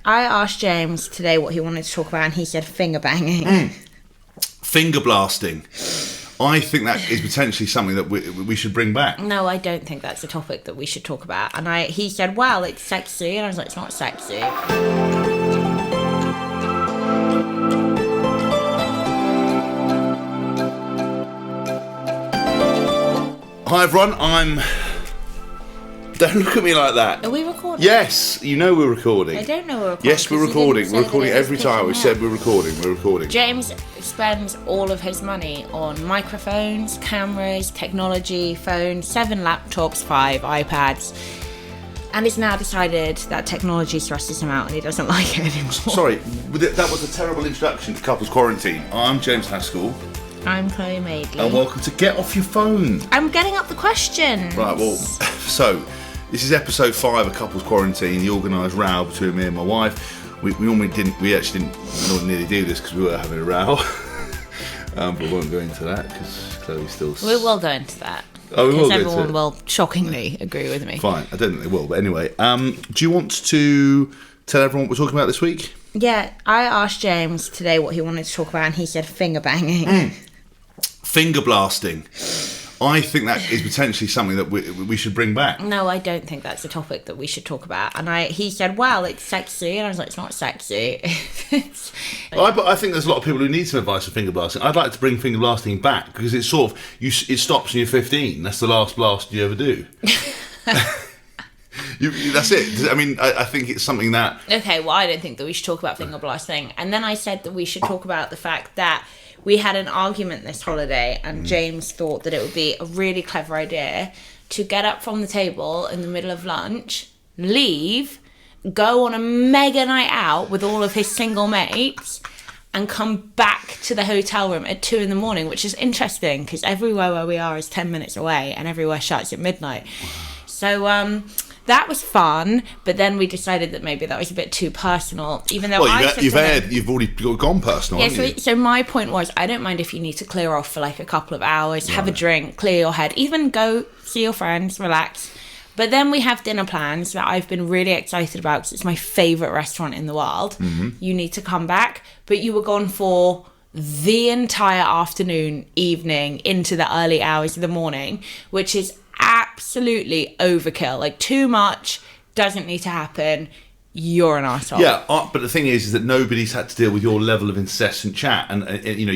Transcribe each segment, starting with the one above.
I asked James today what he wanted to talk about, and he said finger banging. Finger blasting. I think that is potentially something that we should bring back. No, I don't think that's a topic that we should talk about. And he said, well, it's sexy. And I was like, it's not sexy. Hi, everyone. Don't look at me like that. Are we recording? Yes, you know we're recording. I don't know we're recording. Yes, we're recording. We're recording every time. We said we're recording. We're recording. James spends all of his money on microphones, cameras, technology, phones, 7 laptops, 5 iPads, and he's now decided that technology stresses him out and he doesn't like it anymore. Sorry, that was a terrible introduction to Couples Quarantine. I'm James Haskell. I'm Chloe Maidley. And welcome to Get Off Your Phone. I'm getting up the questions. Right, well, so this is episode 5 of Couples Quarantine, the organised row between me and my wife. We actually didn't nearly do this because we were having a row. But we won't go into that because Chloe's still... We will go into that. Oh, we will because go into everyone it. will shockingly agree with me. Fine, I don't think they will, but anyway. Do you want to tell everyone what we're talking about this week? Yeah, I asked James today what he wanted to talk about, and he said finger banging. Finger blasting. I think that is potentially something that we should bring back. No, I don't think that's a topic that we should talk about. And he said, well, it's sexy. And I was like, it's not sexy. I think there's a lot of people who need some advice for finger blasting. I'd like to bring finger blasting back because it's sort of, it stops when you're 15. That's the last blast you ever do. That's it. I mean, I think it's something that... Okay, well, I don't think that we should talk about finger blasting. And then I said that we should talk about the fact that we had an argument this holiday and James thought that it would be a really clever idea to get up from the table in the middle of lunch, leave, go on a mega night out with all of his single mates and come back to the hotel room at 2 a.m, which is interesting because everywhere where we are is 10 minutes away and everywhere shuts at midnight. So, that was fun, but then we decided that maybe that was a bit too personal, even though you've already gone personal, haven't you? So my point was, I don't mind if you need to clear off for like a couple of hours, have a drink, clear your head, even go see your friends, relax. But then we have dinner plans that I've been really excited about because it's my favourite restaurant in the world. Mm-hmm. You need to come back, but you were gone for the entire afternoon, evening, into the early hours of the morning, which is absolutely overkill. Like, too much, doesn't need to happen. You're an arsehole. Yeah, but the thing is that nobody's had to deal with your level of incessant chat, and you know,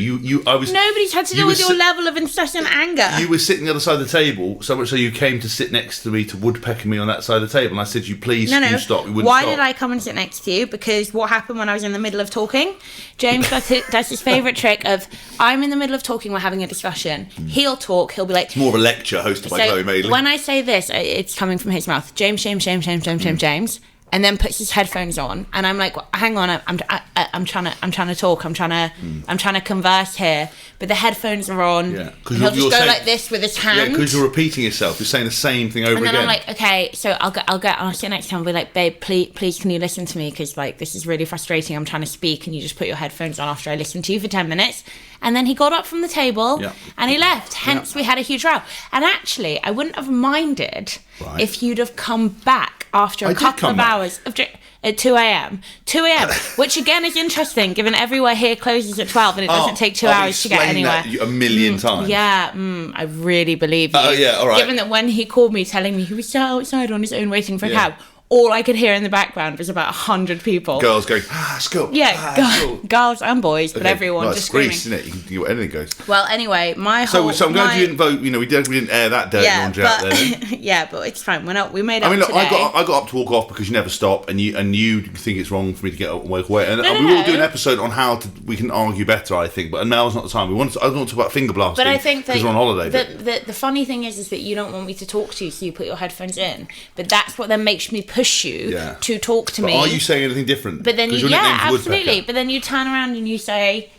nobody's had to deal with your level of incessant anger. You were sitting the other side of the table, so much so you came to sit next to me to woodpecker me on that side of the table, and I said, "You please, you stop." You wouldn't Why stop. did I come and sit next to you? Because what happened when I was in the middle of talking? James does his favourite trick of, I'm in the middle of talking, we're having a discussion. He'll talk, he'll be like... It's more of a lecture hosted by Chloe Maidley. When I say this, it's coming from his mouth. James. And then puts his headphones on, and I'm like, well, hang on, I'm trying to talk, I'm trying to converse here, but the headphones are on. Yeah, and he'll just go like this with his hand. Yeah, because you're repeating yourself. You're saying the same thing over again. And then I'm like, okay, so I'll sit next time and be like, babe, please, can you listen to me? Because like this is really frustrating. I'm trying to speak, and you just put your headphones on after I listen to you for 10 minutes. And then he got up from the table and he left. Hence, we had a huge row. And actually, I wouldn't have minded if you'd have come back after a couple of hours of at 2 a.m. 2 a.m, which again is interesting, given everywhere here closes at 12 and it doesn't take 2 hours to get anywhere. That a million times. Yeah, I really believe you. Oh, yeah, all right. Given that when he called me telling me he was outside on his own waiting for a cab, all I could hear in the background was about 100 people. Girls going, school. Yeah, girls and boys, but everyone just screaming. It's Greece, isn't it? You can do anything goes. Well, anyway, So I'm glad you didn't vote. You know, we didn't air that dirty laundry out there. Yeah, but it's fine. We made up. I mean, look, today. I got up to walk off because you never stop, and you think it's wrong for me to get up and walk away. And we will do an episode on how we can argue better, I think. But now's not the time. I want to talk about finger blasting. But I think that because we're on holiday. The funny thing is that you don't want me to talk to you, so you put your headphones in. But that's what then makes me push you to talk to me. Are you saying anything different? But then absolutely. But then you turn around and you say,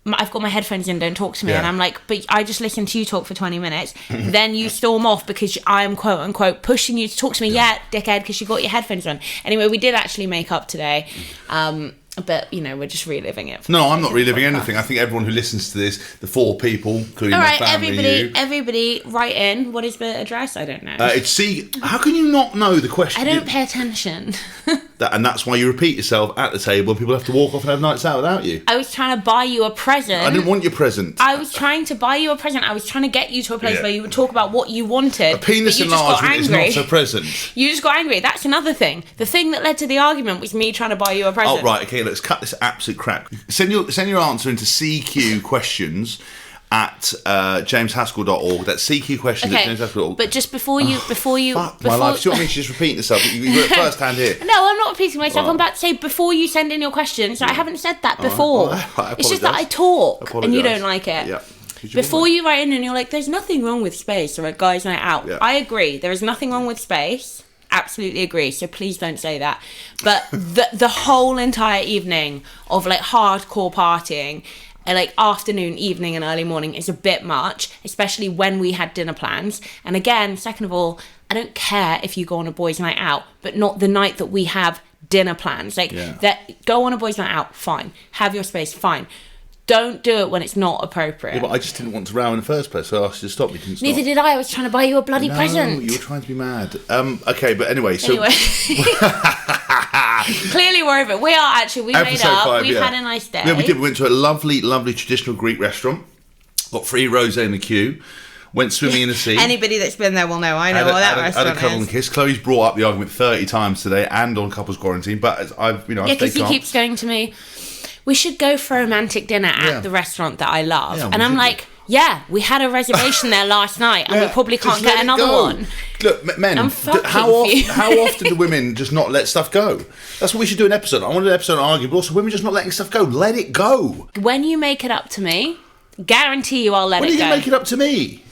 I've got my headphones in, don't talk to me. And I'm like, but I just listened to you talk for 20 minutes. Then you storm off because I'm quote unquote pushing you to talk to me. Yeah, dickhead, because you got your headphones on. Anyway, we did actually make up today. But, you know, we're just reliving it. No, I'm not reliving anything. I think everyone who listens to this, the 4 people, including my family, everybody write in. What is the address? I don't know. How can you not know the question? I don't pay attention. And that's why you repeat yourself at the table and people have to walk off and have nights out without you. I was trying to buy you a present. I didn't want your present. I was trying to buy you a present. I was trying to get you to a place where you would talk about what you wanted. A penis enlargement is not a present. You just got angry. That's another thing. The thing that led to the argument was me trying to buy you a present. Oh, right. Okay, let's cut this absolute crap. Send your answer into CQQuestions at jameshaskell.org. That's CQQuestions at jameshaskell.org. But just before you... Fuck my life. See what I mean? She's just repeating herself. You got it first hand here. No, I'm not repeating myself. Right. I'm about to say before you send in your questions. I haven't said that before. It's just that I talk and you don't like it. Yeah. Before you write in and you're like, there's nothing wrong with space or a guy's night out. Yeah. I agree. There is nothing wrong with space. Absolutely agree. So please don't say that. But the whole entire evening of like hardcore partying, like afternoon, evening and early morning is a bit much, especially when we had dinner plans. And again, second of all, I don't care if you go on a boys' night out, but not the night that we have dinner plans. Like that, go on a boys' night out, fine. Have your space, fine. Don't do it when it's not appropriate. Yeah, but I just didn't want to row in the first place, so I asked you to stop. You didn't stop. Neither did I. I was trying to buy you a bloody present. You were trying to be mad. Okay, but anyway, so... Clearly we're over it. We are actually, we made up. 5, We've had a nice day. Yeah, we did. We went to a lovely, lovely traditional Greek restaurant. Got free rosé in the queue. Went swimming in the sea. Anybody that's been there will know. I know what that restaurant is. Had a cuddle and kiss. Chloe's brought up the argument 30 times today and on couples quarantine, but I've because he keeps going to me, we should go for a romantic dinner at the restaurant that I love. And I'm like, we had a reservation there last night and we probably can't get another one. Look, men, how often do women just not let stuff go? That's what we should do an episode. I wanted an episode on arguing, but also women just not letting stuff go. Let it go. When you make it up to me, guarantee you I'll let it go. When did you make it up to me?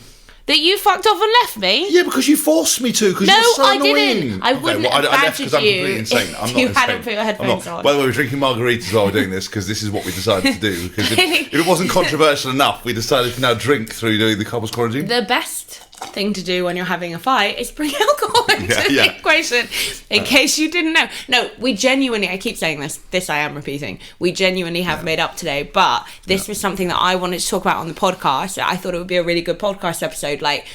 That you fucked off and left me? Yeah, because you forced me to, because no, you're so I annoying. Didn't. I wouldn't have badgered you I'm insane. I'm not you insane. hadn't put your headphones on. By the way, we're drinking margaritas while we're doing this, because this is what we decided to do. Because if it wasn't controversial enough, we decided to now drink through doing the couples quarantine. The best thing to do when you're having a fight is bring alcohol into the equation, in case you didn't know. No, we genuinely, I keep saying this I am repeating, we genuinely have made up today, but this was something that I wanted to talk about on the podcast. I thought it would be a really good podcast episode, like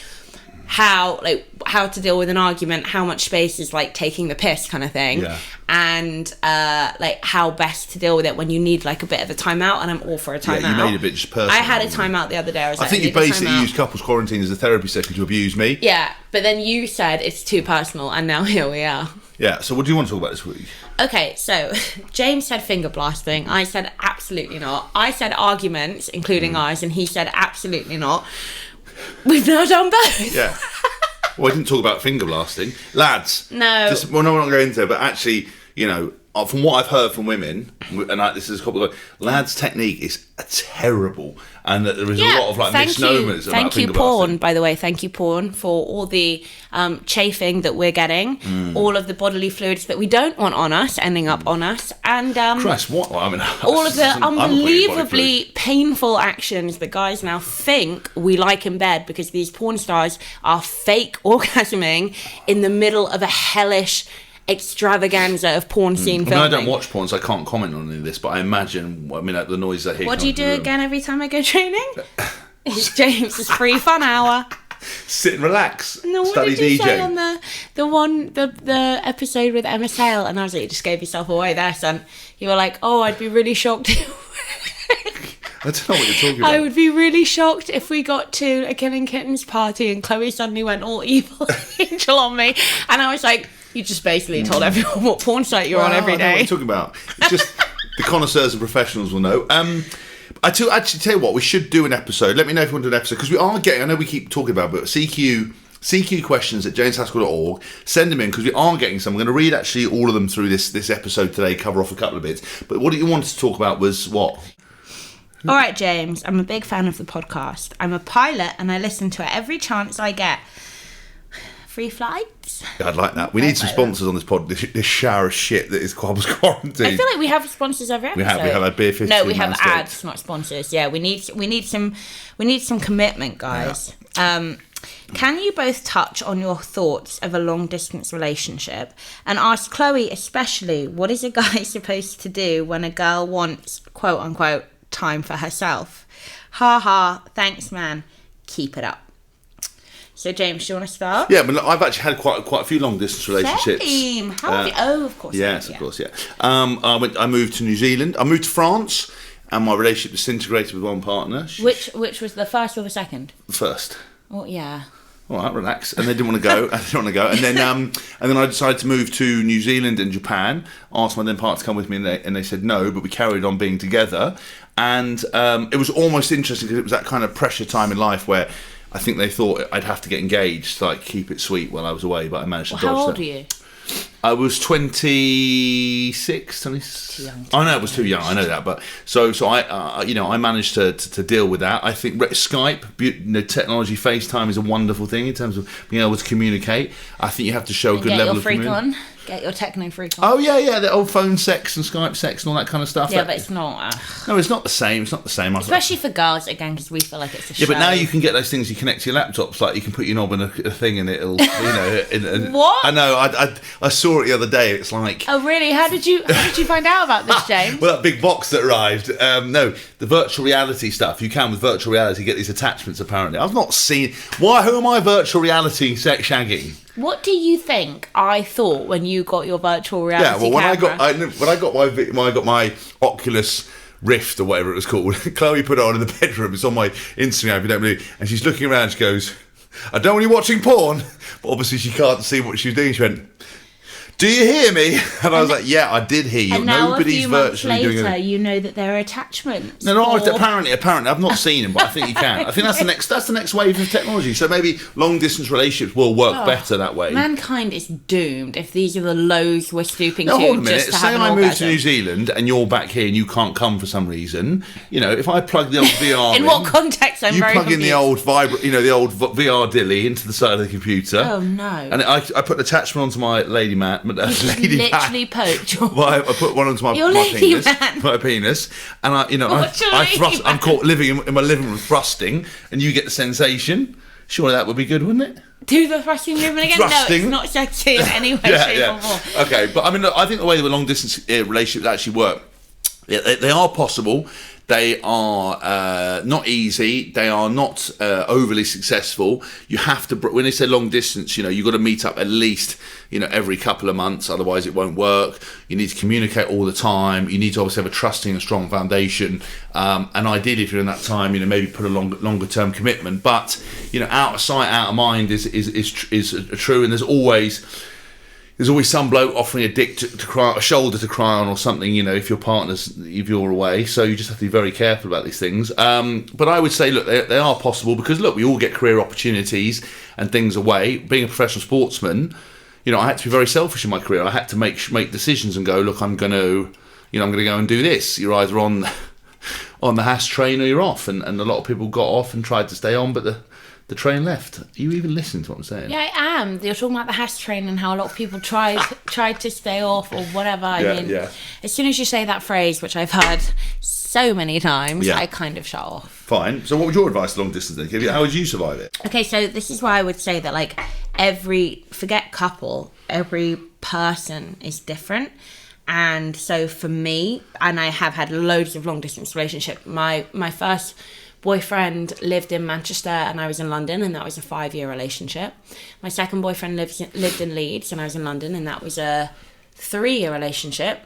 how to deal with an argument, how much space is like taking the piss kind of thing, and like how best to deal with it when you need like a bit of a timeout. And I'm all for a timeout. You made it a bit just personal. I had a timeout the other day. I think you basically used couples quarantine as a therapy session to abuse me. Yeah, but then you said it's too personal, and now here we are. Yeah, so what do you want to talk about this week? Okay, so James said finger blasting. I said absolutely not. I said arguments, including ours, and he said absolutely not. We've now done both. Yeah. Well, I didn't talk about finger blasting. Lads. No. We're not going to go into it, but actually, from what I've heard from women, and this is a couple of lads' technique is terrible, and that there is a lot of like misnomers about thank you, finger porn, blasting. by the way. Thank you, porn, for all the chafing that we're getting, all of the bodily fluids that we don't want on us ending up on us, and Christ, what? I mean, all of the unbelievably painful actions that guys now think we like in bed because these porn stars are fake orgasming in the middle of a hellish extravaganza of porn scene filming. I don't watch porn, so I can't comment on any of this, but I imagine, the noise I hear. What do you do again every time I go training? It's James's free fun hour. Sit and relax. No, what study did you DJing. say on the episode with Emma Sale? And I was like, you just gave yourself away there, son. You were like, oh, I'd be really shocked. I don't know what you're talking about. I would be really shocked if we got to a Killing Kittens party and Chloe suddenly went all evil angel on me. And I was like, you just basically told everyone what porn site you're on every day. I know what you're talking about. It's just the connoisseurs and professionals will know. Actually, tell you what, we should do an episode. Let me know if you want to do an episode, because we are getting, I know we keep talking about it, but CQQuestions at jameshaskell.org. Send them in, because we are getting some. We're going to read actually all of them through this episode today, cover off a couple of bits. But what you wanted to talk about was what? All right, James, I'm a big fan of the podcast. I'm a pilot and I listen to it every chance I get. Free flights? Yeah, I'd like that. We need some sponsors on this pod. This shower of shit that is couples quarantine. I feel like we have sponsors every episode. We have had beer 50. No, we have ads, not sponsors. Yeah, we need some commitment, guys. Yeah. Can you both touch on your thoughts of a long distance relationship and ask Chloe especially, what is a guy supposed to do when a girl wants quote unquote time for herself? Ha ha, thanks man. Keep it up. So, James, do you want to start? Yeah, but look, I've actually had quite a few long distance relationships. Same. How have you? Oh, of course. Yes, of course, yeah. I moved to New Zealand. I moved to France, and my relationship disintegrated with one partner. Which was the first or the second? First. Oh, yeah. All right, relax. And they didn't want to go. And then I decided to move to New Zealand and Japan. Asked my then partner to come with me, and they said no. But we carried on being together, and it was almost interesting because it was that kind of pressure time in life where I think they thought I'd have to get engaged, like keep it sweet while I was away. But I managed to dodge that. How old are you? I was 26, 26. Too young. I know it was too young. I know that, but so I, I managed to deal with that. I think Skype, technology, FaceTime is a wonderful thing in terms of being able to communicate. I think you have to show a good level of communication. Get your techno freak on. Oh yeah, the old phone sex and Skype sex and all that kind of stuff. Yeah, but it's not. No, it's not the same. It's not the same. Especially for girls, again, because we feel like it's a show. Yeah, but now you can get those things you connect to your laptops. Like you can put your knob in a thing and it'll, What? I know. I saw it the other day. It's like. Oh really? How did you find out about this, James? Well, that big box that arrived. No, the virtual reality stuff. You can with virtual reality get these attachments. Apparently, I've not seen. Why? Who am I virtual reality sex shagging? What do you think I thought when you got your virtual reality camera? Yeah, well, when I got my Oculus Rift or whatever it was called, Chloe put it on in the bedroom. It's on my Instagram if you don't believe. And she's looking around. She goes, "I don't want you watching porn," but obviously she can't see what she's doing. She went, "Do you hear me?" And I was like, "Yeah, I did hear you." And now Nobody's a few months virtually later, doing it. you know that there are attachments. No, apparently, I've not seen them, but I think you can. I think that's the next wave of technology. So maybe long distance relationships will work better that way. Mankind is doomed if these are the lows we're stooping to. Hold a minute. Just to Say have an I move orgasm. to New Zealand and you're back here and you can't come for some reason. If I plug the old VR in what context? I'm you very plug confused. in the old the old VR dilly into the side of the computer. Oh no! And I put an attachment onto my lady man. Literally poked. Well, I put one onto my penis, and I'm caught living in my living room thrusting, and you get the sensation. Surely that would be good, wouldn't it? Do the thrusting movement again? Thrusting. No, it's not sexy in any way, shape or form. Okay, but I mean, look, I think the way the long distance relationships actually work, they are possible. They are not easy. They are not overly successful. You have to, when they say long distance, you've got to meet up at least, every couple of months. Otherwise, it won't work. You need to communicate all the time. You need to obviously have a trusting and strong foundation. And ideally, if you're in that time, maybe put a longer term commitment. But out of sight, out of mind is true. And there's always some bloke offering a dick to cry, a shoulder to cry on, or something. If you're away. So you just have to be very careful about these things. But I would say, look, they are possible because look, we all get career opportunities and things away. Being a professional sportsman, I had to be very selfish in my career. I had to make decisions and go, look, I'm going to go and do this. You're either on the Haas train or you're off. And a lot of people got off and tried to stay on, but the train left. Are you even listening to what I'm saying? Yeah, I am. You're talking about the Haas train and how a lot of people tried to stay off or whatever. As soon as you say that phrase, which I've heard so many times, I kind of shut off. Fine. So what would your advice to long distance then? How would you survive it? Okay, so this is why I would say that forget couple, every person is different. And so for me, and I have had loads of long distance relationships, my first boyfriend lived in Manchester and I was in London, and that was a 5-year relationship. My second boyfriend lived in Leeds and I was in London, and that was a 3-year relationship.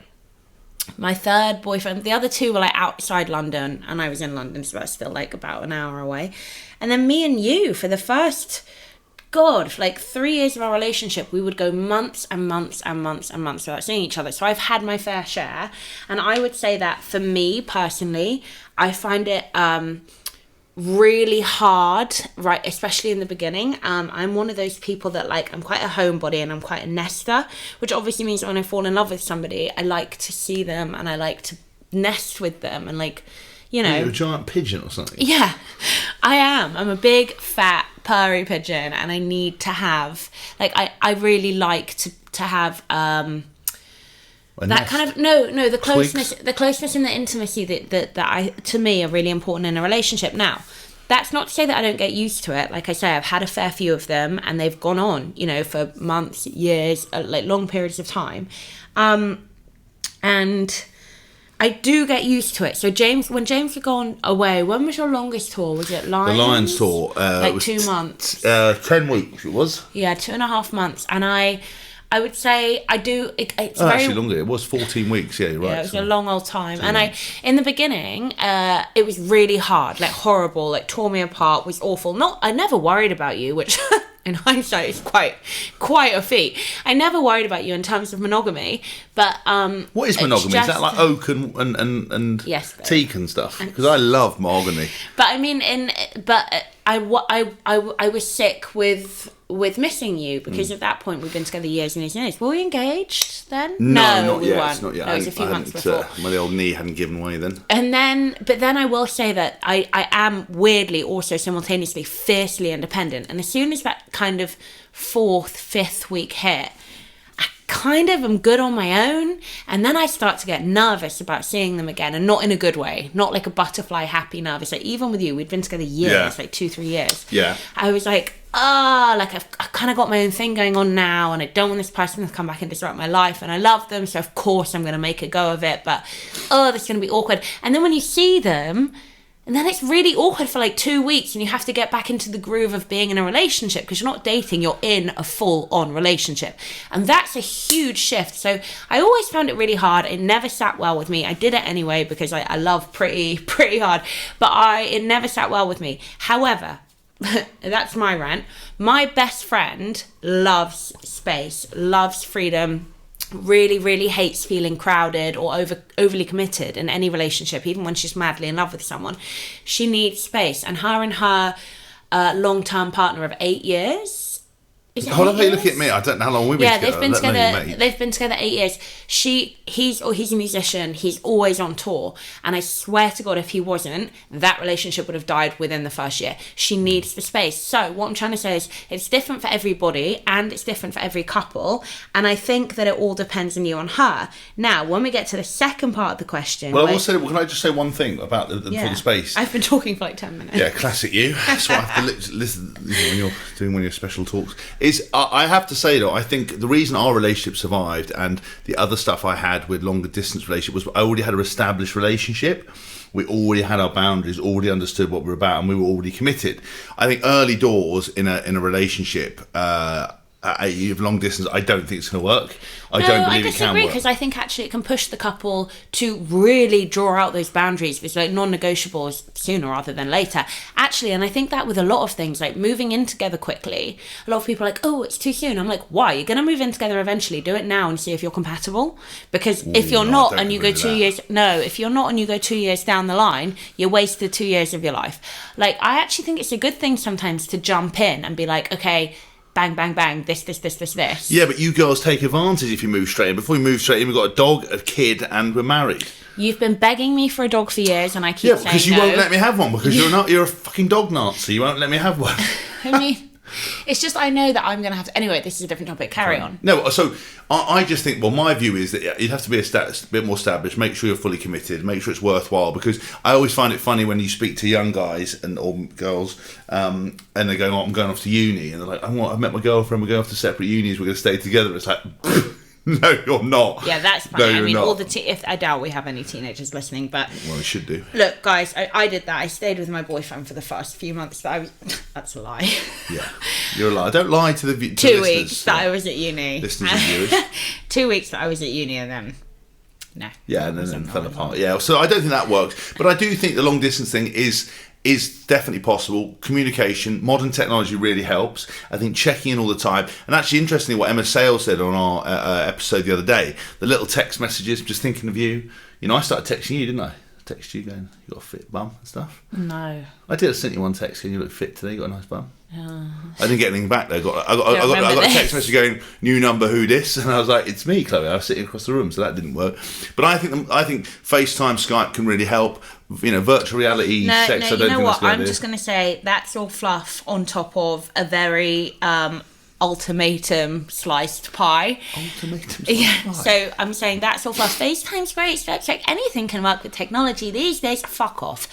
My third boyfriend, the other two were outside London and I was in London, so that's still about an hour away. And then me and you, for the first 3 years of our relationship, we would go months and months and months and months without seeing each other. So I've had my fair share, and I would say that for me personally, I find it really hard, right, especially in the beginning. I'm one of those people that I'm quite a homebody and I'm quite a nester, which obviously means that when I fall in love with somebody, I like to see them and I like to nest with them and You're a giant pigeon or something. Yeah, I am. I'm a big fat purry pigeon, and I need to have I really like to have that kind of the closeness and the intimacy that to me are really important in a relationship. Now, that's not to say that I don't get used to it. Like I say, I've had a fair few of them, and they've gone on, for months, years, long periods of time, and I do get used to it. So when James had gone away, when was your longest tour? Was it Lions? The Lions tour. Like 2 months. 10 weeks it was. Yeah, 2.5 months. And I would say I do. It's Oh, very actually longer. It was 14 weeks. Yeah, you're right. Yeah, it was a long old time. And in the beginning, it was really hard, like horrible, like tore me apart, was awful. I never worried about you, which in hindsight is quite a feat. I never worried about you in terms of monogamy, but what is monogamy? Is that like oak and yes, teak and stuff? Because I love mahogany. But I mean, I was sick with missing you because at that point we'd been together years and years and years. Were we engaged then? No, we weren't. Not yet. No, it was a few months before. My old knee hadn't given way then. But then I will say that I am weirdly also simultaneously fiercely independent. And as soon as that kind of 4th, 5th week hit, I kind of am good on my own, and then I start to get nervous about seeing them again, and not in a good way, not like a butterfly happy nervous. Like even with you, we'd been together years, like 2-3 years. Yeah. I was like, like I've kind of got my own thing going on now, and I don't want this person to come back and disrupt my life, and I love them, so of course I'm going to make a go of it, but this is going to be awkward. And then when you see them, and then it's really awkward for like 2 weeks, and you have to get back into the groove of being in a relationship, because you're not dating, you're in a full-on relationship. And that's a huge shift. So I always found it really hard. It never sat well with me. I did it anyway because I love pretty hard, but it never sat well with me. However, that's my rant. My best friend loves space, loves freedom, really, really hates feeling crowded or overly committed in any relationship, even when she's madly in love with someone. She needs space. And her long-term partner of 8 years. Hold on, how you looking at me? I don't know how long we've been together. They've been together 8 years. He's a musician. He's always on tour. And I swear to God, if he wasn't, that relationship would have died within the first year. She needs the space. So what I'm trying to say is it's different for everybody and it's different for every couple. And I think that it all depends on you and her. Now, when we get to the second part of the question... Well, can I just say one thing about for the space? I've been talking for like 10 minutes. Yeah, classic you. That's why I have to listen when you're doing one of your special talks. I have to say though, I think the reason our relationship survived and the other stuff I had with longer distance relationship was I already had an established relationship. We already had our boundaries, already understood what we were about, and we were already committed. I think early doors in a relationship, long distance, I don't think it's going to work. I don't believe it can work. I disagree, because I think actually it can push the couple to really draw out those boundaries with like non-negotiables sooner rather than later. Actually, and I think that with a lot of things, like moving in together quickly, a lot of people are like, oh, it's too soon. I'm like, why? You're going to move in together eventually. Do it now and see if you're compatible. Because if you're not and you go 2 years... No, if you're not and you go 2 years down the line, you wasted 2 years of your life. Like, I actually think it's a good thing sometimes to jump in and be like, okay... bang, bang, bang, this. Yeah, but you girls take advantage if you move straight in. Before we move straight in, we've got a dog, a kid, and we're married. You've been begging me for a dog for years, and I keep saying no. Yeah, because you won't let me have one, because you're a fucking dog Nazi. You won't let me have one. I mean... It's just I know that I'm going to have to... Anyway, this is a different topic. Carry on. No, so I just think, well, my view is that you'd have to be a bit more established, make sure you're fully committed, make sure it's worthwhile, because I always find it funny when you speak to young guys or girls and they're going, I'm going off to uni, and they're like, I've met my girlfriend, we're going off to separate unis, we're going to stay together. It's like... No, you're not. Yeah, that's funny. No, I mean, all the I doubt we have any teenagers listening, but... Well, we should do. Look, guys, I did that. I stayed with my boyfriend for the first few months that I was... That's a lie. Yeah, you're a lie. Don't lie to the 2 listeners, weeks that I was at uni. Listeners and viewers. 2 weeks that I was at uni and then... No. Yeah, and then fell apart. Yeah, so I don't think that works. But I do think the long distance thing is definitely possible. Communication, modern technology really helps. I think checking in all the time. And actually, interestingly, what Emma Sales said on our episode the other day, the little text messages, just thinking of you. You know, I started texting you, didn't I? Text you going, you got a fit bum and stuff. No. I did. I sent you one text saying you look fit today, you got a nice bum. Yeah. I didn't get anything back though. I got a text message going, new number, who this? And I was like, it's me, Chloe. I was sitting across the room, so that didn't work. But I think FaceTime, Skype can really help. You know, virtual reality, sex. No, you know what? I'm just going to say that's all fluff on top of a very ultimatum sliced pie. Ultimatum sliced pie. So I'm saying that's all fluff. FaceTime's great. It's like anything can work with technology these days. Fuck off.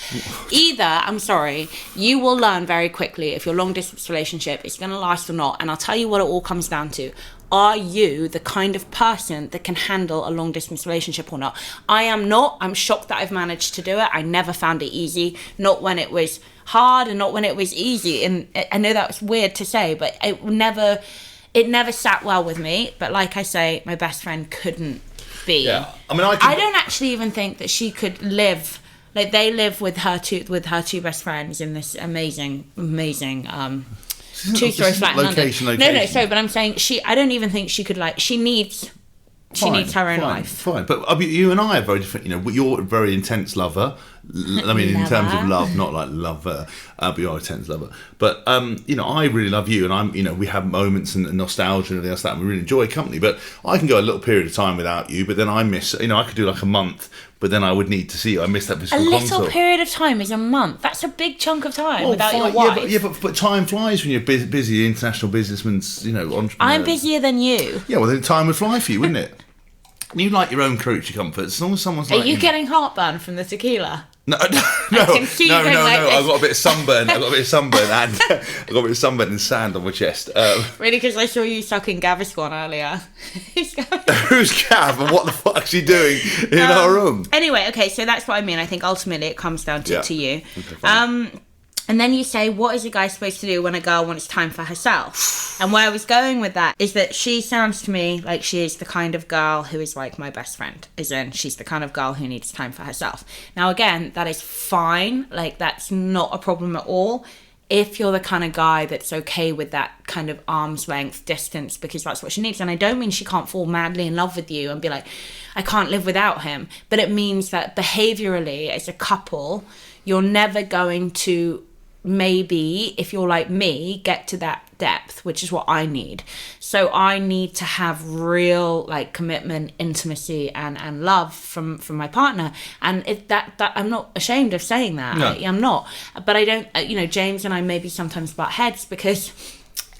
Either, I'm sorry, you will learn very quickly if your long distance relationship is going to last or not. And I'll tell you what it all comes down to. are you the kind of person that can handle a long distance relationship or not? I am not. I'm shocked that I've managed to do it. I never found it easy, not when it was hard and not when it was easy. And I know that was weird to say, but it never sat well with me. But like I say, my best friend couldn't be. Yeah. I mean, I don't actually even think that she could live. Like, they live with her two best friends in this amazing 2-story flat in London. No, sorry, but I'm saying I don't even think she could, like, she needs her own life. Fine, but I mean, you and I are very different. You know, you're a very intense lover. I mean, in terms of love, not like lover, but you're a intense lover. But you know, I really love you, and I'm, you know, we have moments and nostalgia and everything else that we really enjoy company. But I can go a little period of time without you, but then I miss. You know, I could do like a month, but then I would need to see you. I miss that physical contact. A little consult. period of time is a month. That's a big chunk of time without your wife. But time flies when you're busy international businessman. You know, entrepreneur. I'm busier than you. Yeah, well, then time would fly for you, wouldn't it? You like your own creature comfort. As long as someone's like, are you getting heartburn from the tequila? No. I've got a bit of sunburn. and I've got a bit of sunburn and sand on my chest. Really, because I saw you sucking Gaviscon earlier. Who's Gav and what the fuck is she doing in our room? Anyway, okay, so that's what I mean. I think ultimately it comes down to you. Okay, and then you say, what is a guy supposed to do when a girl wants time for herself? And where I was going with that is that she sounds to me like she is the kind of girl who is like my best friend. As in, she's the kind of girl who needs time for herself. Now, again, that is fine. Like, that's not a problem at all. If you're the kind of guy that's okay with that kind of arm's length distance, because that's what she needs. And I don't mean she can't fall madly in love with you and be like, I can't live without him. But it means that behaviorally, as a couple, you're never going to, maybe, if you're like me, get to that depth, which is what I need. So I need to have real, like, commitment, intimacy, and love from my partner. And that I'm not ashamed of saying that. No. I'm not. But I don't, you know, James and I maybe sometimes butt heads because,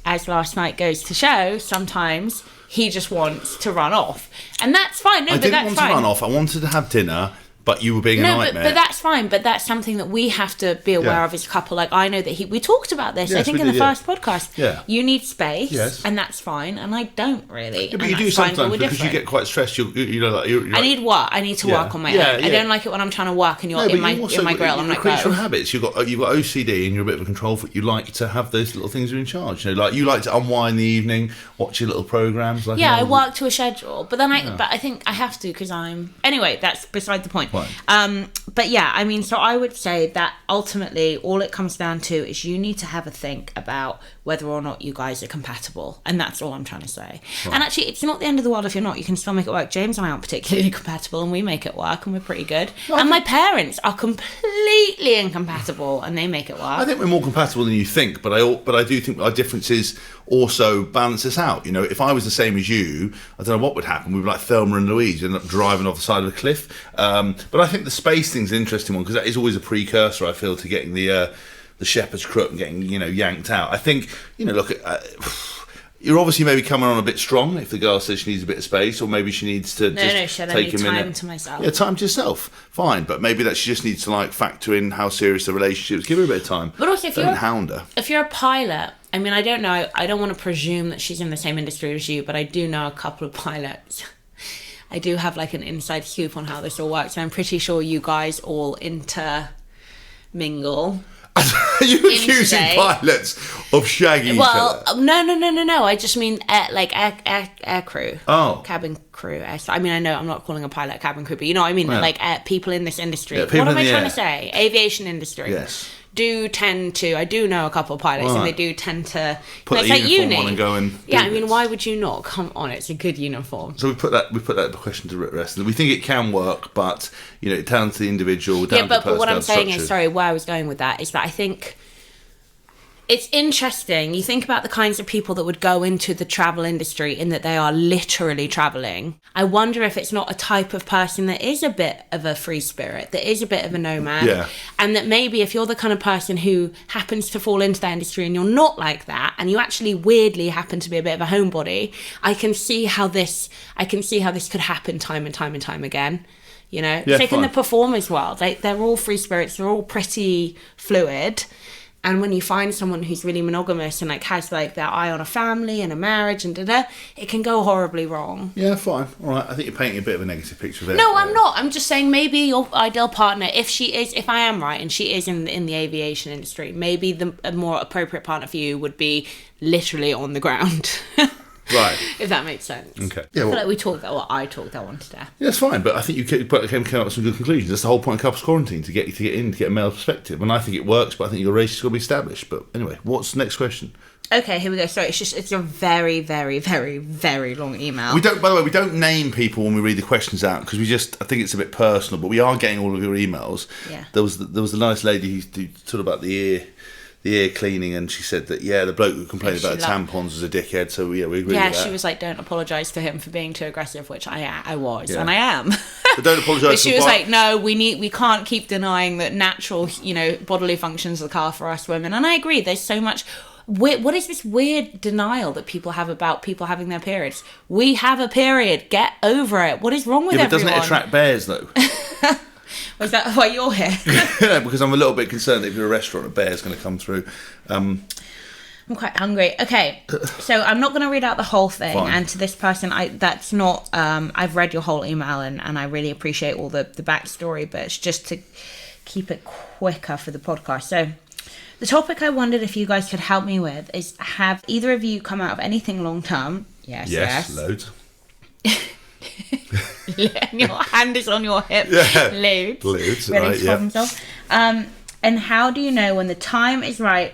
as last night goes to show, sometimes he just wants to run off. And that's fine. No, I but didn't that's want fine. to run off. I wanted to have dinner. But you were being a nightmare. But that's fine. But that's something that we have to be aware of as a couple. Like, I know that we talked about this, I think, in the first podcast. Yeah. You need space, and that's fine. And I don't really. Yeah, but you do sometimes because you get quite stressed. You're I need what? I need to work on my own. I don't like it when I'm trying to work and you're in my grill. I'm like, creature habits. You've got OCD and you're a bit of a control freak. You like to have those little things you're in charge. You know, like you like to unwind in the evening, watch your little programs. Like I work to a schedule, but then I think I have to because I'm. Anyway, that's beside the point. Right. But yeah, I mean, so I would say that ultimately all it comes down to is you need to have a think about whether or not you guys are compatible. And that's all I'm trying to say. Right. And actually, it's not the end of the world if you're not. You can still make it work. James and I aren't particularly compatible and we make it work and we're pretty good. And my parents are completely incompatible and they make it work. I think we're more compatible than you think, but I do think our differences also balance us out. You know, if I was the same as you, I don't know what would happen. We'd be like Thelma and Louise, end up driving off the side of a cliff. But I think the space thing's an interesting one because that is always a precursor, I feel, to getting the shepherd's crook and getting, you know, yanked out. I think, you know, look, you're obviously maybe coming on a bit strong if the girl says she needs a bit of space, or maybe she needs to take a minute. Time to myself. Yeah, time to yourself. Fine, but maybe that she just needs to like factor in how serious the relationship is. Give her a bit of time. But also, don't hound her. If you're a pilot, I mean, I don't know. I don't want to presume that she's in the same industry as you, but I do know a couple of pilots. I do have like an inside scoop on how this all works, and I'm pretty sure you guys all intermingle. Are you accusing pilots of shagging each other? No. I just mean air crew. Oh. Cabin crew. I mean, I know I'm not calling a pilot cabin crew, but you know what I mean? Yeah. Like people in this industry. Yeah, what am I trying to say? Aviation industry. Yes. Do tend to. I do know a couple of pilots, and they do tend to put the uniform on and go and. Yeah, I mean, why would you not? Come on, it's a good uniform. So we put that question to rest. We think it can work, but you know, down to the individual. Down to the but what I'm saying structure. is, sorry, where I was going with that is that I think it's interesting. You think about the kinds of people that would go into the travel industry in that they are literally traveling. I wonder if it's not a type of person that is a bit of a free spirit, that is a bit of a nomad. Yeah. And that maybe if you're the kind of person who happens to fall into that industry and you're not like that, and you actually weirdly happen to be a bit of a homebody, I can see how this could happen time and time and time again. You know, yeah, in the performers world, they're all free spirits, they're all pretty fluid. And when you find someone who's really monogamous and like has like their eye on a family and a marriage and it can go horribly wrong. Yeah, fine. All right. I think you're painting a bit of a negative picture there. No, I'm not. I'm just saying maybe your ideal partner, if I am right and she is in the aviation industry, maybe a more appropriate partner for you would be literally on the ground. Right. If that makes sense. Okay. Yeah, I feel like we talked that, I talked that one to death. Yeah, it's fine, but I think you came up with some good conclusions. That's the whole point of couples quarantine, to get a male perspective. And I think it works, but I think your relationship's got to be established. But anyway, what's the next question? Okay, here we go. Sorry, it's a very, very, very, very long email. By the way, we don't name people when we read the questions out because I think it's a bit personal. But we are getting all of your emails. Yeah. There was the nice lady who talked about the ear cleaning, and she said that the bloke who complained about the tampons was a dickhead. So yeah, we agree with that. Yeah, she was like, "Don't apologise to him for being too aggressive," which I was, and I am. But don't apologise. But she was like, "No, we can't keep denying that natural, bodily functions of the car for us women." And I agree. There's so much. What is this weird denial that people have about people having their periods? We have a period. Get over it. What is wrong with everyone? Doesn't it attract bears though? Was that why you're here? Yeah, because I'm a little bit concerned that if you're a restaurant, a bear's going to come through. I'm quite hungry. Okay, so I'm not going to read out the whole thing. Fine. And to this person, that's not. I've read your whole email and I really appreciate all the backstory, but it's just to keep it quicker for the podcast. So the topic I wondered if you guys could help me with is: have either of you come out of anything long term? Yes. Loads. And your hand is on your hip. Yeah. Loads. Ready to solve himself. And how do you know when the time is right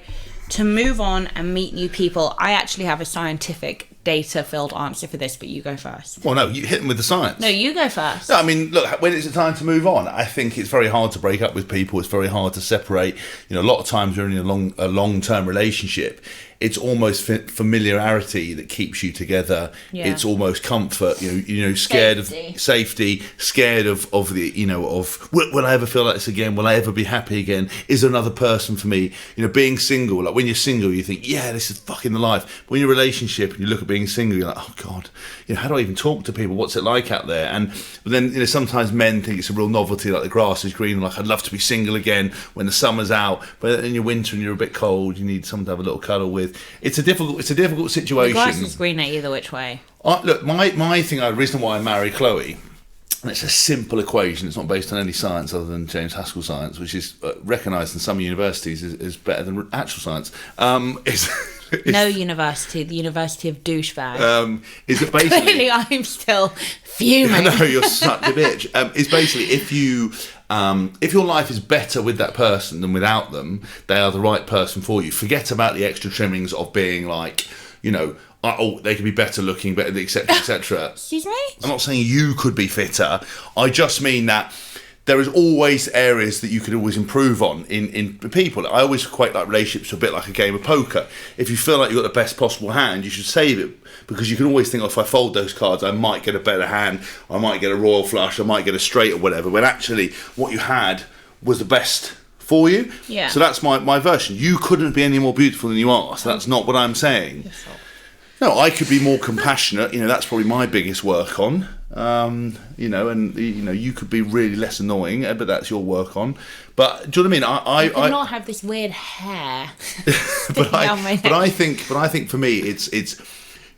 to move on and meet new people? I actually have a scientific, data-filled answer for this, but you go first. Well, no, you hit them with the science. No, you go first. No, I mean, look, when it's the time to move on, I think it's very hard to break up with people. It's very hard to separate. A lot of times you're in a long-term relationship. It's almost familiarity that keeps you together. Yeah. It's almost comfort. Scared of safety, scared of the will I ever feel like this again? Will I ever be happy again? Is there another person for me? Being single. Like when you're single, you think, yeah, this is fucking the life. But when you're in a relationship and you look at being single, you're like, oh god, how do I even talk to people? What's it like out there? But then sometimes men think it's a real novelty, like the grass is green. Like I'd love to be single again when the summer's out. But in your winter and you're a bit cold, you need someone to have a little cuddle with. It's a difficult situation. The grass is greener either which way. Look, my thing, the reason why I marry Chloe, and it's a simple equation. It's not based on any science other than James Haskell science, which is recognised in some universities as better than actual science. No university, the University of Douchebag. Is it basically? Clearly, I'm still fuming. No, you're such a bitch. It's basically if your life is better with that person than without them, they are the right person for you. Forget about the extra trimmings of being like, they could be better looking, better, etc., etc. Excuse me? I'm not saying you could be fitter. I just mean that there is always areas that you could always improve on in people. I always quite like relationships a bit like a game of poker. If you feel like you've got the best possible hand, you should save it, because you can always think, if I fold those cards, I might get a better hand, I might get a royal flush, I might get a straight or whatever, when actually what you had was the best for you. Yeah. So that's my version. You couldn't be any more beautiful than you are, so that's not what I'm saying. No, I could be more compassionate. That's probably my biggest work on. You could be really less annoying, but that's your work on. But do you know what I mean? I not have this weird hair. but I think for me, it's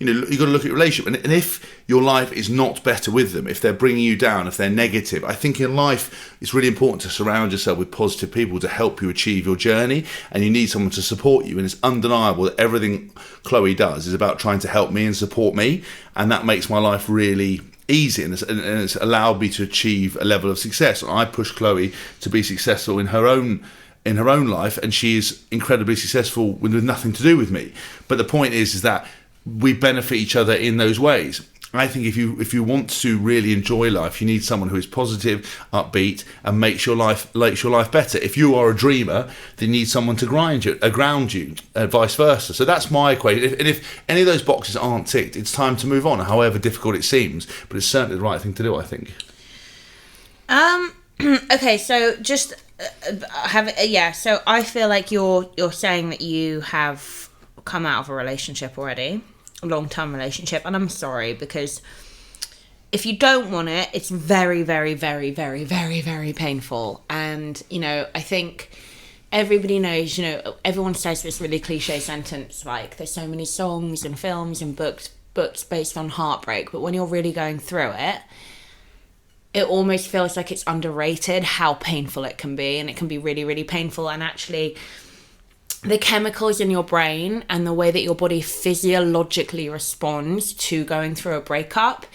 you've got to look at your relationship, and if your life is not better with them, if they're bringing you down, if they're negative, I think in life it's really important to surround yourself with positive people to help you achieve your journey, and you need someone to support you. And it's undeniable that everything Chloe does is about trying to help me and support me, and that makes my life really easy, and it's allowed me to achieve a level of success. And I push Chloe to be successful in her own life, and she is incredibly successful with nothing to do with me. But the point is that we benefit each other in those ways. I think if you want to really enjoy life, you need someone who is positive, upbeat, and makes your life better. If you are a dreamer, then you need someone to ground you, vice versa. So that's my equation. And if any of those boxes aren't ticked, it's time to move on, however difficult it seems. But it's certainly the right thing to do, I think. Okay, so just So I feel like you're saying that you have come out of a relationship already. Long-term relationship, and I'm sorry, because if you don't want it, it's very, very, very, very, very, very painful. And I think everybody knows, you know, everyone says this really cliche sentence, like, there's so many songs and films and books based on heartbreak, but when you're really going through it, it almost feels like it's underrated how painful it can be, and it can be really, really painful. And actually, the chemicals in your brain and the way that your body physiologically responds to going through a breakup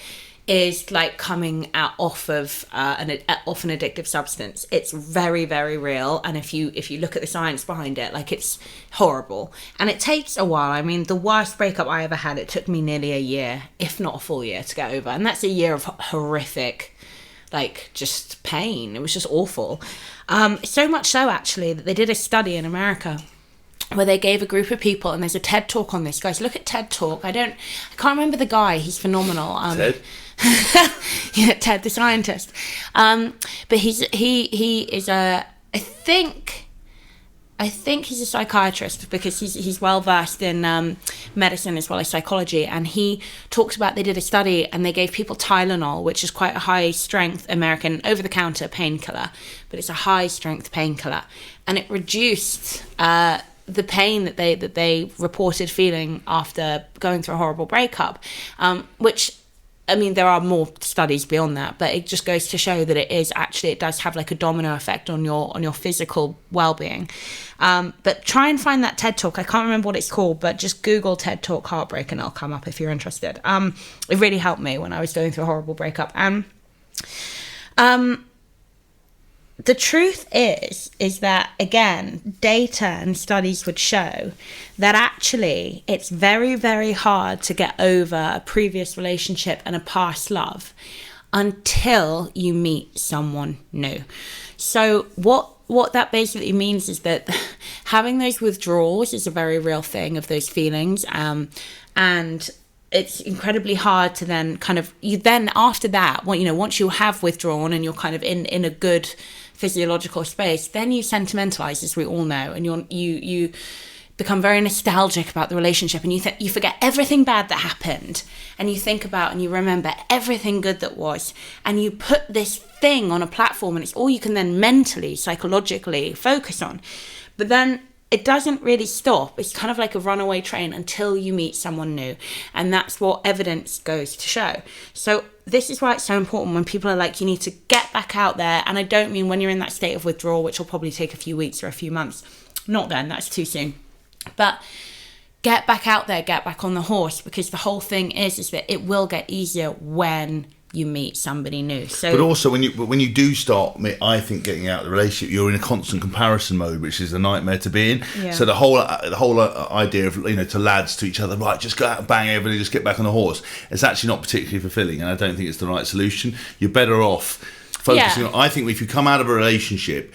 is like coming out off an addictive substance. It's very, very real, and if you look at the science behind it, like, it's horrible, and it takes a while. I mean, the worst breakup I ever had, it took me nearly a year, if not a full year, to get over, and that's a year of horrific, like, just pain. It was just awful. So much so, actually, that they did a study in America where they gave a group of people, and there's a TED Talk on this, guys. Look at TED Talk. I can't remember the guy. He's phenomenal. Ted? Yeah, Ted the scientist. But he is I think he's a psychiatrist, because he's well versed in medicine as well as psychology, and he talks about, they did a study and they gave people Tylenol, which is quite a high strength American over the counter painkiller, but it's a high strength painkiller, and it reduced the pain that they reported feeling after going through a horrible breakup, which, I mean, there are more studies beyond that, but it just goes to show that it does have like a domino effect on your physical well-being. But try and find that TED Talk. I can't remember what it's called, but just Google TED Talk heartbreak and it'll come up if you're interested. It really helped me when I was going through a horrible breakup. And the truth is that, again, data and studies would show that actually it's very, very hard to get over a previous relationship and a past love until you meet someone new. So what that basically means is that having those withdrawals is a very real thing of those feelings, and it's incredibly hard to then after that, once you have withdrawn and you're kind of in a good physiological space, then you sentimentalize, as we all know, and you become very nostalgic about the relationship, and you forget everything bad that happened, and you think about and you remember everything good that was, and you put this thing on a platform, and it's all you can then mentally, psychologically focus on. But then it doesn't really stop. It's kind of like a runaway train until you meet someone new. And that's what evidence goes to show. So this is why it's so important when people are like, you need to get back out there. And I don't mean when you're in that state of withdrawal, which will probably take a few weeks or a few months. Not then, that's too soon. But get back out there, get back on the horse, because the whole thing is that it will get easier when you meet somebody new. So, but also when you do start, I think, getting out of the relationship, you're in a constant comparison mode, which is a nightmare to be in. Yeah. So the whole idea of, to lads to each other, right, just go out and bang everybody, just get back on the horse, it's actually not particularly fulfilling, and I don't think it's the right solution. You're better off focusing on, I think, if you come out of a relationship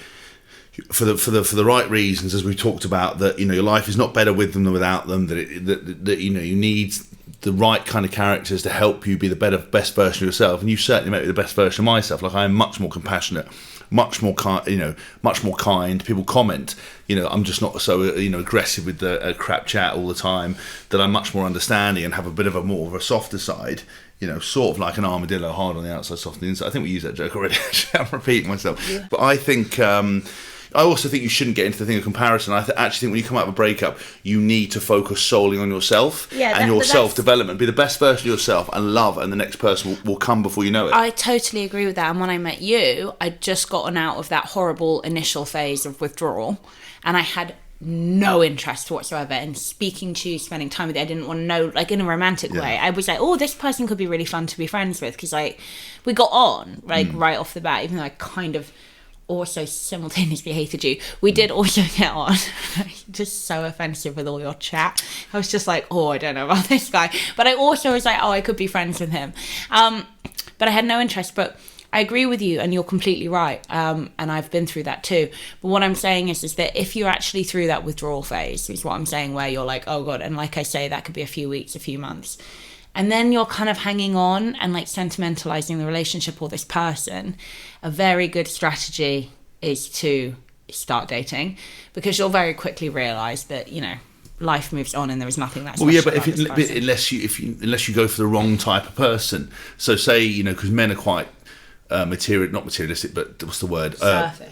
for the right reasons, as we talked about, that your life is not better with them than without them, that you need the right kind of characters to help you be the best version of yourself, and you certainly make me the best version of myself. Like, I am much more compassionate, much more kind. People comment, I'm just not so aggressive with the crap chat all the time. That I'm much more understanding and have a bit of more of a softer side. Sort of like an armadillo, hard on the outside, soft on the inside. I think we used that joke already. I'm repeating myself, yeah. But I think. I also think you shouldn't get into the thing of comparison. I actually think when you come out of a breakup, you need to focus solely on yourself and your self-development. Be the best version of yourself and love, and the next person will come before you know it. I totally agree with that. And when I met you, I'd just gotten out of that horrible initial phase of withdrawal, and I had no interest whatsoever in speaking to you, spending time with you. I didn't want to know, like, in a romantic way. I was like, oh, this person could be really fun to be friends with, because we got on right off the bat, even though I kind of also simultaneously hated you. We did also get on. Just so offensive with all your chat. I was just like, oh, I don't know about this guy. But I also was like, oh, I could be friends with him. But I had no interest. But I agree with you, and you're completely right. And I've been through that too. But what I'm saying is that if you're actually through that withdrawal phase, is what I'm saying, where you're like, oh God, and like I say, that could be a few weeks, a few months. And then you're kind of hanging on and like sentimentalizing the relationship or this person. A very good strategy is to start dating, because you'll very quickly realize that, life moves on and there is nothing that's unless you go for the wrong type of person. So say, because men are quite not materialistic, but what's the word?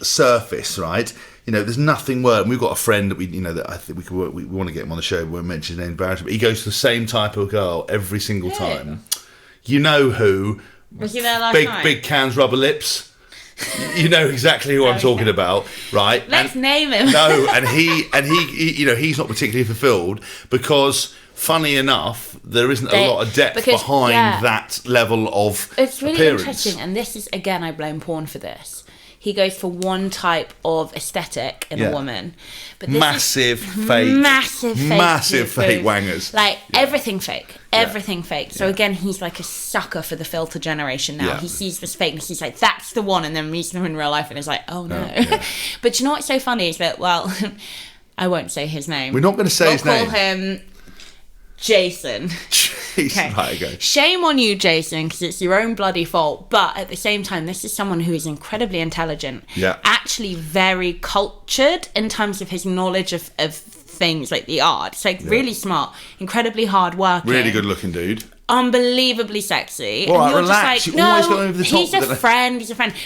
Surface, right? You know, there's nothing worse. And we've got a friend that that I think we want to get him on the show. We won't mention his name, but he goes to the same type of girl every single time. You know who? Was he there last night? Big cans, rubber lips. You know exactly who I'm talking about, right? Let's name him. No, and he, you know, he's not particularly fulfilled because, funny enough, there isn't a lot of depth behind that level of It's really appearance. interesting, and this is, again, I blame porn for this. He goes for one type of aesthetic in a woman, but this massive fake wangers, like everything fake. So again, he's like a sucker for the filter generation now. He sees this fakeness, he's like, that's the one, and then meets them in real life, and is like, oh no. But you know what's so funny is that, well, I won't say his name. We're not going to say his name. We'll call him Jason. Okay. Right, okay. Shame on you, Jason, because it's your own bloody fault. But at the same time, this is someone who is incredibly intelligent. Yeah. Actually very cultured in terms of his knowledge of things like the art. It's like really smart, incredibly hard working. Really good looking dude. Unbelievably sexy. Well, and you're relax. just like, You always go over the top. He's a friend.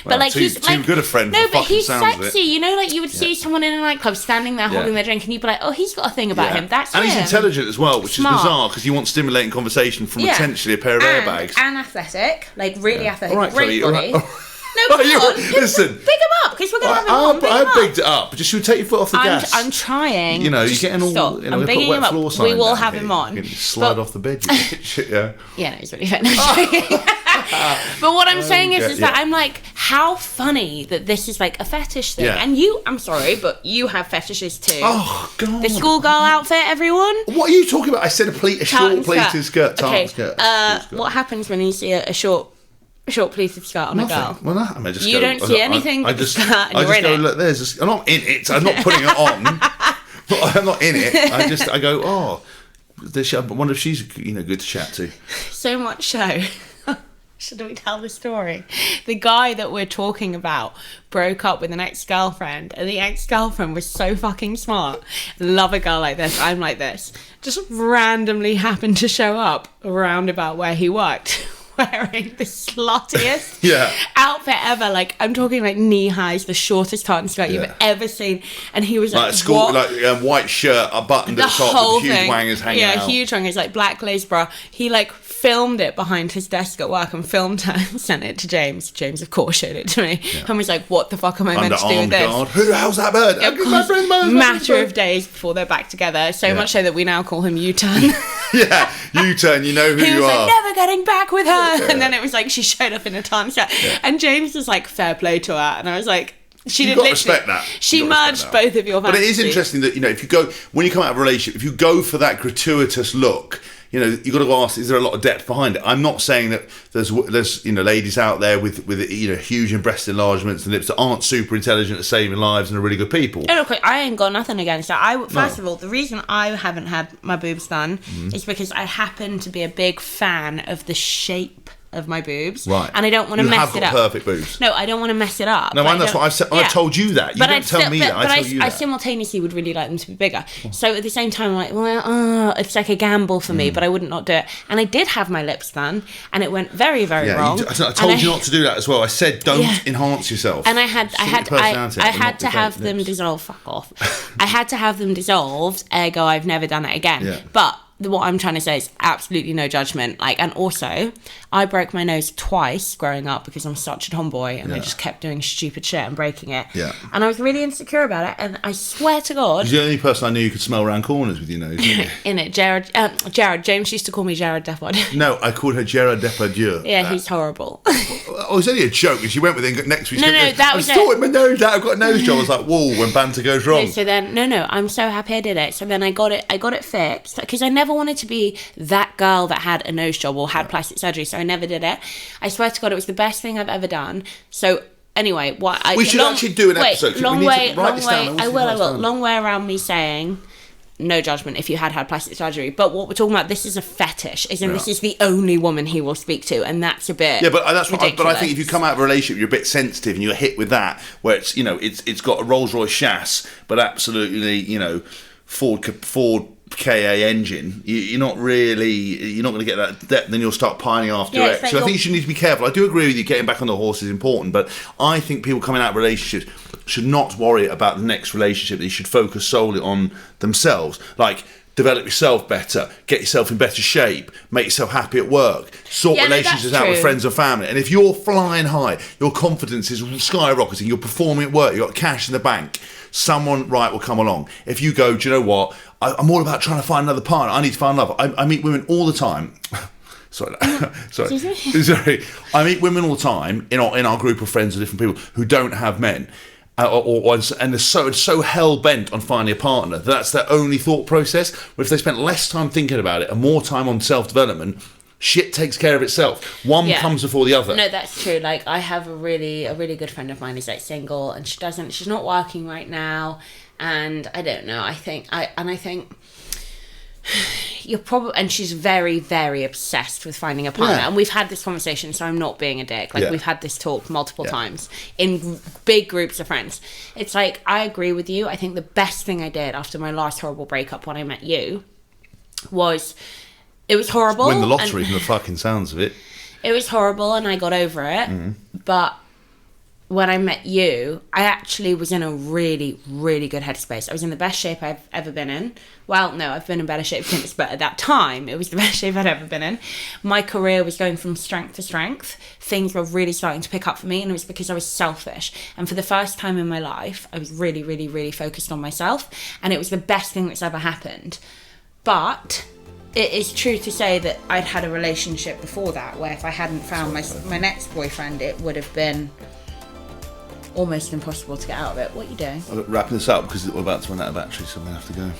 But well, like, he's too like, good a friend. No, for but he's sounds sexy. You know, like you would see someone in a nightclub standing there holding their drink, and you'd be like, oh, he's got a thing about him. That's and him. he's intelligent as well, which is bizarre because you want stimulating conversation from potentially a pair of airbags. And athletic, like really athletic, All right, great Chloe, body. No, come on. Listen. Big him up, because we're going to have him on. Big him I up. bigged it up. Just should take your foot off the gas. I'm trying. You know, you're getting all. Stop. You know, I'm put bigging wet him up. floor sign We will down have here. him on. You can slide off the bed. You shit, yeah. Yeah, no, he's really fat. No, but what I'm saying is that I'm like, how funny that this is like a fetish thing. Yeah. And you, I'm sorry, but you have fetishes too. Oh, God. The schoolgirl outfit, everyone. What are you talking about? I said a short pleated skirt. Okay. Skirt. What happens when you see a short pleated skirt on a girl? Well, I just you don't see anything but the skirt and you're in it. Look, I'm not in it. I'm not putting it on. I'm not in it. I go, oh, I wonder if she's good to chat to. So much so. Should we tell the story? The guy that we're talking about broke up with an ex-girlfriend, and the ex-girlfriend was so fucking smart. Love a girl like this. I'm like this. Just randomly happened to show up around about where he worked, wearing the sluttiest outfit ever. Like, I'm talking like knee highs, the shortest tartan skirt you've ever seen. And he was like school, what? like white shirt, a buttoned at the top, with huge wangers hanging out. Yeah, huge wangers, like black lace bra. He like filmed it behind his desk at work and filmed her and sent it to James. James, of course, showed it to me. And was like, what the fuck am I meant to do with this? Guard. Who the hell's that bird? My friend's bird. Matter of days before they're back together. So much so that we now call him U-Turn. Yeah, U-Turn, you know who he you was are. Like, never getting back with her. And then it was like, she showed up in a tartan skirt. And James was like, fair play to her. And I was like, You've got to respect that. She merged both of your fantasies. But it is interesting that, if you go, when you come out of a relationship, if you go for that gratuitous look, you've got to ask, is there a lot of depth behind it? I'm not saying that there's ladies out there with huge breast enlargements and lips that aren't super intelligent at saving lives and are really good people. No, look, I ain't got nothing against that. First of all, the reason I haven't had my boobs done is because I happen to be a big fan of the shape of my boobs, right? And I don't want to mess it up. Perfect boobs. No, I don't want to mess it up. No, and that's what I've said. I've told you that. You don't tell me that. I tell you that. I simultaneously would really like them to be bigger. So at the same time, I'm like, well, it's like a gamble for me, but I wouldn't not do it. And I did have my lips done, and it went very, very wrong. I told you not to do that as well. I said don't enhance yourself. And I had to have them dissolved. Fuck off. I had to have them dissolved. Ergo, I've never done it again. Yeah. But what I'm trying to say is absolutely no judgment. Like, and also, I broke my nose twice growing up because I'm such a tomboy, and I just kept doing stupid shit and breaking it. Yeah. And I was really insecure about it, and I swear to God, you're the only person I knew you could smell around corners with your nose. In it, Jared. James used to call me Jared Depardieu. No, I called her Gerard Depardieu. Yeah, he's horrible. Oh, it's only a joke. And she went with him next week. No, that was I sorted my nose out. I've got a nose job. I was like, whoa, when banter goes wrong. So then, I'm so happy I did it. So then I got it fixed because I never wanted to be that girl that had a nose job or had plastic surgery. So I never did it. I swear to God, it was the best thing I've ever done. So anyway, we should actually do an episode. Long way. I will. Long way around me saying, no judgment if you had plastic surgery. But what we're talking about, this is a fetish. This is the only woman he will speak to, and that's a bit. Yeah, but that's ridiculous. But I think if you come out of a relationship, you're a bit sensitive, and you're hit with that, where it's it's got a Rolls Royce chassis, but absolutely Ford KA engine, you're not going to get that depth, then you'll start pining after your ex. So I think you need to be careful. I do agree with you, getting back on the horse is important, but I think people coming out of relationships should not worry about the next relationship. They should focus solely on themselves. Like, develop yourself better, get yourself in better shape, make yourself happy at work, sort relationships out with friends and family. And if you're flying high, your confidence is skyrocketing, you're performing at work, you've got cash in the bank, someone right will come along. If you go, do you know what, I'm all about trying to find another partner, I need to find love. I meet women all the time. Sorry. I meet women all the time in our group of friends of different people who don't have men. And they're so hell-bent on finding a partner that's their only thought process. But if they spent less time thinking about it and more time on self-development, shit takes care of itself. One comes before the other. No, that's true. Like, I have a really good friend of mine who's like single, and she's not working right now, and I don't know. I think you're probably, and she's very, very obsessed with finding a partner. And we've had this conversation, so I'm not being a dick. Like, we've had this talk multiple times in big groups of friends. It's like, I agree with you. I think the best thing I did after my last horrible breakup when I met you was, it was horrible. Win the lottery from the fucking sounds of it. It was horrible, and I got over it. But when I met you, I actually was in a really, really good headspace. I was in the best shape I've ever been in. Well, no, I've been in better shape since, but at that time, it was the best shape I'd ever been in. My career was going from strength to strength. Things were really starting to pick up for me, and it was because I was selfish. And for the first time in my life, I was really, really, really focused on myself, and it was the best thing that's ever happened. But it is true to say that I'd had a relationship before that, where if I hadn't found my next boyfriend, it would have been almost impossible to get out of it. What are you doing? I'm wrapping this up because we're about to run out of battery, so I'm going to have to go.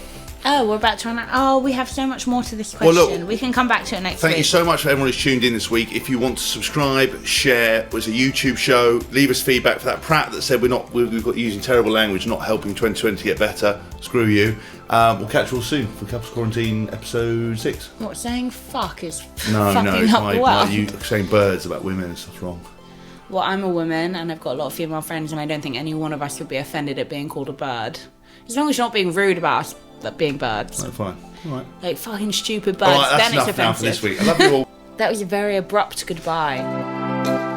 Oh, we're about to run out. Oh, we have so much more to this question. Well, look, we can come back to it next week. Thank you so much for everyone who's tuned in this week. If you want to subscribe, share, it was a YouTube show, leave us feedback for that prat that said we've got using terrible language, not helping 2020 get better. Screw you. We'll catch you all soon for Couples Quarantine episode 6. What, saying fuck is No, fucking it's up the world? you saying birds about women and stuff's wrong. Well, I'm a woman and I've got a lot of female friends, and I don't think any one of us would be offended at being called a bird. As long as you're not being rude about us being birds. No, fine. All right. Like fucking stupid birds. All right, that's then it's enough now offensive. for this week. I love you all. That was a very abrupt goodbye.